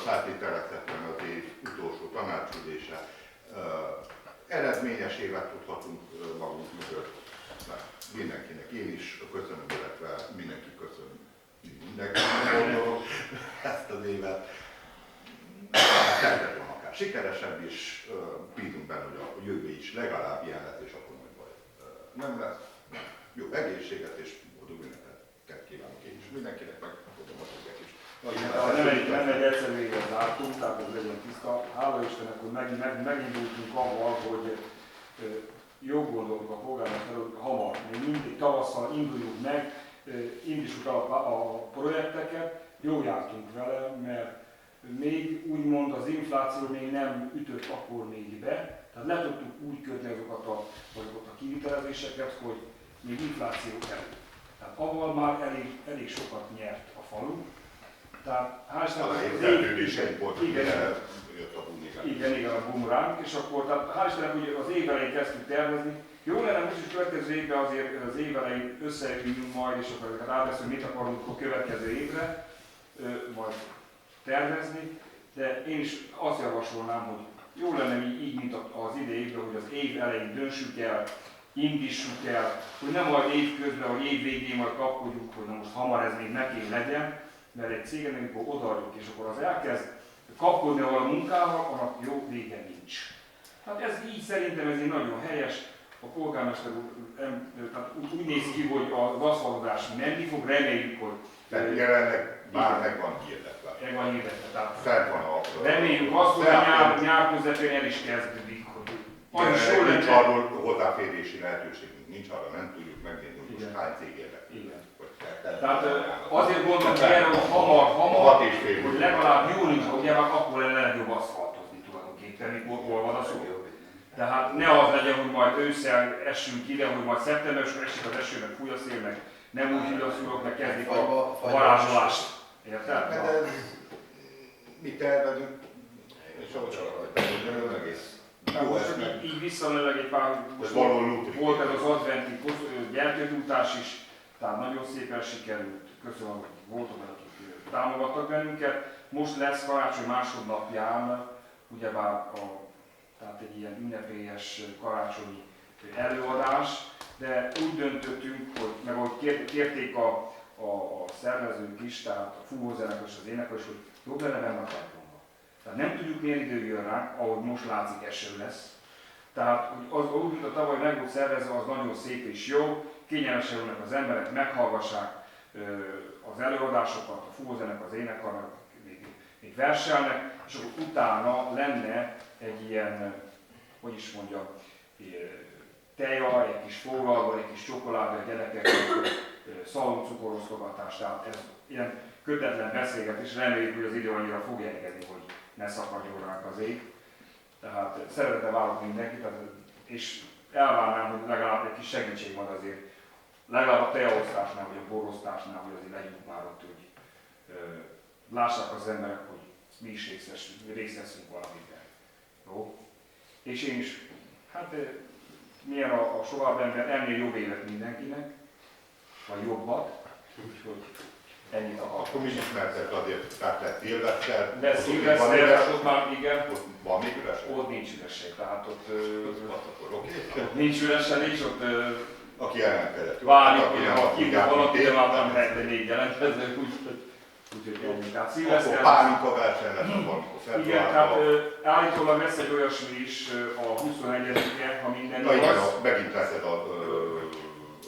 feltételezhetően az év utolsó tanácsülése eredményes évet tudhatunk magunk mögött. Mindenkinek én is köszönöm, illetve mindenki köszönöm. Mindenkinek gondolom ezt az évet. Lehetett volna akár sikeresebb is, bízunk benne, hogy a jövő is legalább ilyen lesz, és akkor majd baj nem lesz. Jó egészséget és boldog ünnepeket kívánok én is mindenkinek, meg tudom a többek is. Nem egy egyszerű évet láttunk, tehát ez legyen tiszta. Hála Istennek, hogy megindultunk avval, hogy jó gondoltuk a polgármester, hogy hamar, még mindig tavasszal induljunk meg, indítsuk el a projekteket, jól jártunk vele, mert még úgymond az infláció még nem ütött akkor még be, tehát le tudtuk úgy kötni azokat a kivitelezéseket, hogy még infláció előtt. Tehát avval már elég sokat nyert a falu. Tehát hál' Istennek igen, a bumerang, és akkor tehát hál' Istennek, hogy az év elején kezdtük tervezni. Jó lenne most is következő évben azért az év elején összeülünk majd, és akkor ezeket rábeszélünk, mit akarunk a következő évre, majd tervezni, de én is azt javasolnám, hogy jó lenne így, mint az idei évben, hogy az év elején döntsük el, indítsuk el, hogy nem majd év közben, vagy év végén majd kapkodjuk, hogy na most hamar ez még ne kéne legyen, mert egy cégen, amikor odaadjuk, és akkor az elkezd kapkodni a munkával, annak jó vége nincs. Hát ez így szerintem ez egy nagyon helyes, a polgármester úr úgy néz ki, hogy az aszfaltozás menni fog, reméljük, hogy... Tehát jelenleg már meg van hirdetve. Meg van hirdetve, tehát fent van a... reméljük azt, hogy a nyár közepén el is kezdődik, hogy nincs arról hozzáférési lehetőségünk, nincs arra, nem tudjuk megnézni, hogy most hány cég érdekel. Tehát azért gondolom, hogy erre hamar, hogy legalább júniusban, ugye már akkor lenne legjobb aszfaltozni tulajdonképpen, mikor van a szó. Tehát ne az legyen, hogy majd ősszel esünk ide, hogy majd szeptember, és esik az eső, meg fúj a szél, meg nem úgy hűl a szülők, meg kezdik a varázsolást. Érted? De mi tervezünk, és ahogy csak egész. Jó, ez meg. Így visszamenőleg egy pár, most való volt ez az adventi gyertyatútás is, tehát nagyon szépen sikerült. Köszönöm, hogy voltak, akik támogattak bennünket. Most lesz karácsony másodnapján, ugyebár tehát egy ilyen ünnepélyes karácsonyi előadás, de úgy döntöttünk, hogy, meg ahogy kérték a szervezők is, tehát a fúvózenekar és az énekar is, hogy jobb lenne benne a templomba. Tehát nem tudjuk, milyen idő jön rá, ahogy most látszik, eső lesz. Tehát úgy, mint a tavaly meg volt szervezve, az nagyon szép és jó, kényelmesen ülnek az emberek, meghallgassák az előadásokat, a fúvózenekar, az énekar, még verselnek, és akkor utána lenne egy ilyen, hogy is mondjam, teja, egy kis foglalban, egy kis csokoládé a gyerekeknek, szaloncukoroztogatás, tehát ez ilyen kötetlen beszélgetés, reméljük, hogy az idő annyira fog engedni, hogy ne szakadjon ránk az ég. Tehát szeretettel várok mindenkit, és elvárnám, hogy legalább egy kis segítség van azért, legalább a tejaosztásnál, vagy a borosztásnál, hogy azért legyünk már ott, hogy lássák az emberek, hogy mi is részt veszünk valamiben. Jó? És én is, hát milyen a Sovárbenben, ennél jobb évet mindenkinek, vagy jobbat, úgyhogy ennyit akartam. Akkor mi ismertek azért, tehát lett Szilveszter. De Szilveszter, ott már igen. Ott van még üresség? Ott nincs üresség, tehát ott Oké. nincs üresen, nincs ott Aki elmenkedett. várjuk, hogy ha kívül valaki, de már nem lehet, de 4 jelentkezők, úgyhogy ennyi. Tehát Akkor Szilveszter... pálinka verseny lesz, akkor Igen, tehát állítólag lesz egy olyasmi is a 21-e, ha minden na igen, igaz. megint leszed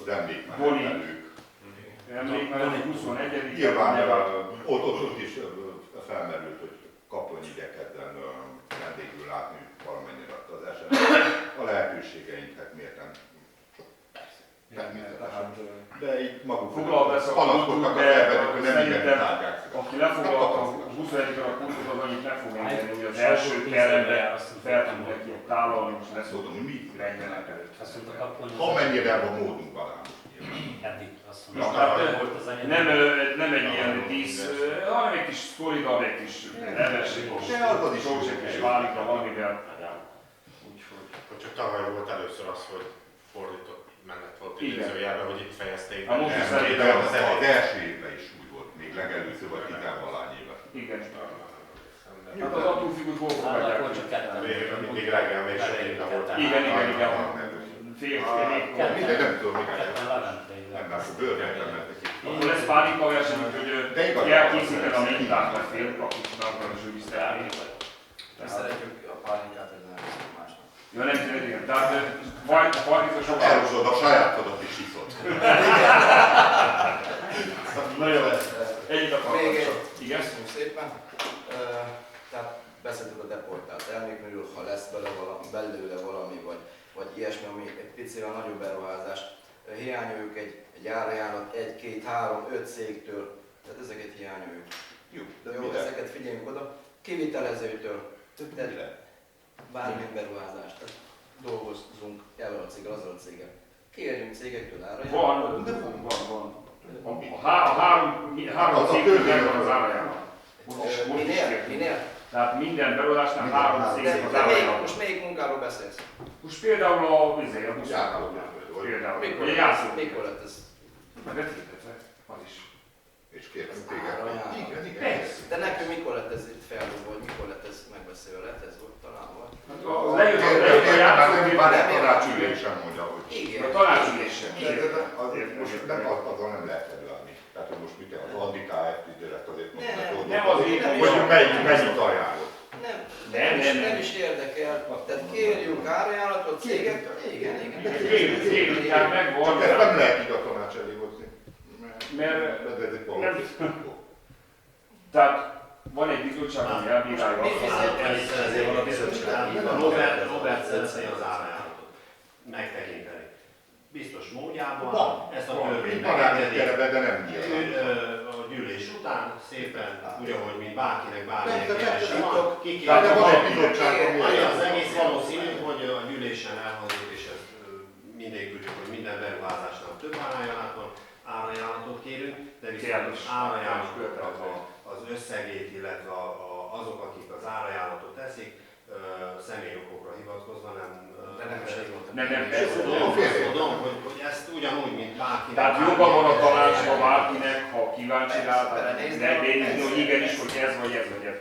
az emlékmenetelők. Emlékmenet 21-e. Nyilván ott is felmerült, hogy Kaplonyi Gekedben vendégül látni valamennyire az eseményt. A lehetőségeinket miért nem? De így maguk panaszkodtak a szervezők, hogy nem igen tárgyák. Aki lefoglalta a 21-re a kurtot, az annyit meg fog engedni, hogy az első terembe fel tud neki egy tálalni, most lesz Tudom, hogy mi 40 előtt. amennyire van módunk van ám. Eddig azt Na, mondom, hát, volt az anyag. nem egy ilyen dísz, hanem egy kis szolidabb, egy kis nevesség, sok egy kis válika valamivel. Úgyhogy... Akkor csak tavaly volt először az, hogy fordított menet volt Igen. idézőjelben, hogy itt fejezték. A most is Nem, szerintem de az az első évben is úgy volt, még legelőször vagy 10-valány éve. igen. Hát az attól függ, hogy hol fogadják. Akkor csak ketten. Mindig reggel még sok minden volt. Igen. Fél. Mindegy, nem tudom, mi kell. Levente, Nem már bőrben mentek itt. Akkor lesz pálinka verseny, úgyhogy elkészíted a mintákat fél kapucsnak, a zsűrisztelni. Mi szeretjük a pálinkát, hogy nem hiszem másnak. Ja, nem tudom, igen. Tehát majd a pálinka sokkal... Elhozod a sajátodat is iszod. Na jó, ennyit akartam. Még egy, Igen? köszönjük szépen. Tehát beszéltük a deportált elmékről, ha lesz belőle valami, vagy ilyesmi, ami egy picivel nagyobb beruházás. Hiányoljuk egy árajánlat 1, 2, 3, 5 cégtől, tehát ezeket hiányoljuk. Jó, ezeket figyeljünk oda. Kivitelezőtől, tehát bármilyen beruházást, tehát dolgozzunk ezzel a céggel, azzal a céggel. Kérjünk cégektől árajánlatot. Van. A három cégtől megvan az árajánlat. Minél? Tehát minden beruházásnál 3 cégnek az árajánlat. Most melyik munkáról beszélsz? Most például a buszárról. Például. Vagy egy játszó. Mikor lett ez? Meg lett hirdetve. Az is. És kérem téged. Igen. Persze. De nekünk mikor lett ez itt feldobva, vagy mikor lett ez megbeszélve? Lett ez volt talán, vagy? Lejött a játszó. Már nem tanácsülésen mondja, hogy... Igen. A tanácsülésen. Most nem azzal nem lehet előadni. Tehát, hogy most mit az Andi Kft. Lett azért most Nem azért, hogy mennyit ajánlott. Nem is érdekel. Tehát kérjünk árajánlatot cégektől. Igen. Kérjük, tehát megvan. Csak ezt nem lehet így a tanács elé hozni. Mert ez egy valami. tehát van egy bizottság, ami elbírálja Ezért van a bizottság. Robert szerzi az árajánlatot. Megtekinteni. Biztos módjában. Ezt a törvényt megengedi. De nem nyilván. A gyűlés után szépen, ugyanúgy, mint bárkinek bármilyen De kérdése van. van egy bizottság, ami Az egész valószínű, hogy a gyűlés közösen elhangzott, és ezt mindig tudjuk, hogy minden beruházásnál több árajánlatot kérünk, de viszont az árajánlatoknak az összegét, illetve azok, akik az árajánlatot teszik, személyokokra hivatkozva tudom, hogy ezt ugyanúgy, mint bárki. Tehát jobban van a tanácsban bárkinek, ha kíváncsi rá, megnézni, hogy igenis, hogy ez vagy ez vagy ez.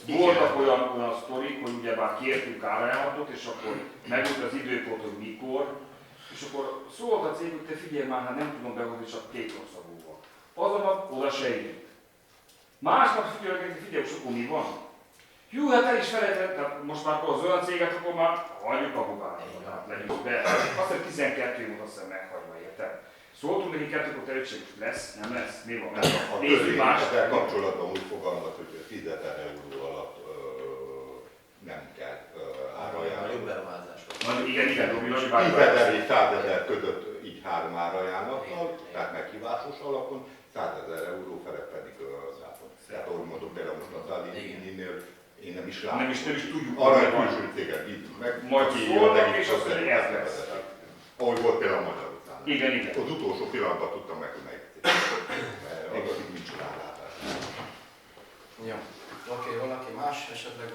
Voltak olyan sztorik, hogy ugyebár kértünk árajánlatot, és akkor megült az időpont, hogy mikor, és akkor szólt a cég, hogy te figyelj már, hát nem tudom behozni csak 2 országúval. Azonnal oda se jön. Másnap figyelj, és akkor mi van? Jó, hát el is felejtettem, most már az olyan céget, akkor már hagyjuk a bubára. Hát legyünk be. Azt hiszem 12 volt azt hiszem meghagyva, érted? Szóltunk neki 2, akkor terükség, lesz, nem lesz, mi van? A közérdekkel kapcsolatban úgy fogalmaz, hogy 10 000 euró alatt nem kell árajánlani. Nagyobb beruházás. Igen, 10 000 és 100 000 között így 3 árajánlattal, tehát meghívásos alapon, 100 000 euró felett pedig zápon. Tehát ahogy mondom, például most a Zalini-nél én nem is látom. Nem is tudjuk, arra hogy egy van. külső céget bízunk meg, Majd aki szólnak, és az azt mondja, ez lesz. ahogy volt például a Magyar utcán. Igen. Az utolsó pillanatban tudtam meg, hogy melyik cég. Még addig nincs rálátás. Jó. Oké, valaki más, esetleg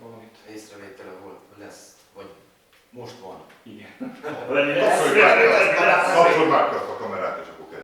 valamit észrevétele lesz, vagy most van. Igen. Kapcsolj már ki azt a kamerát, és akkor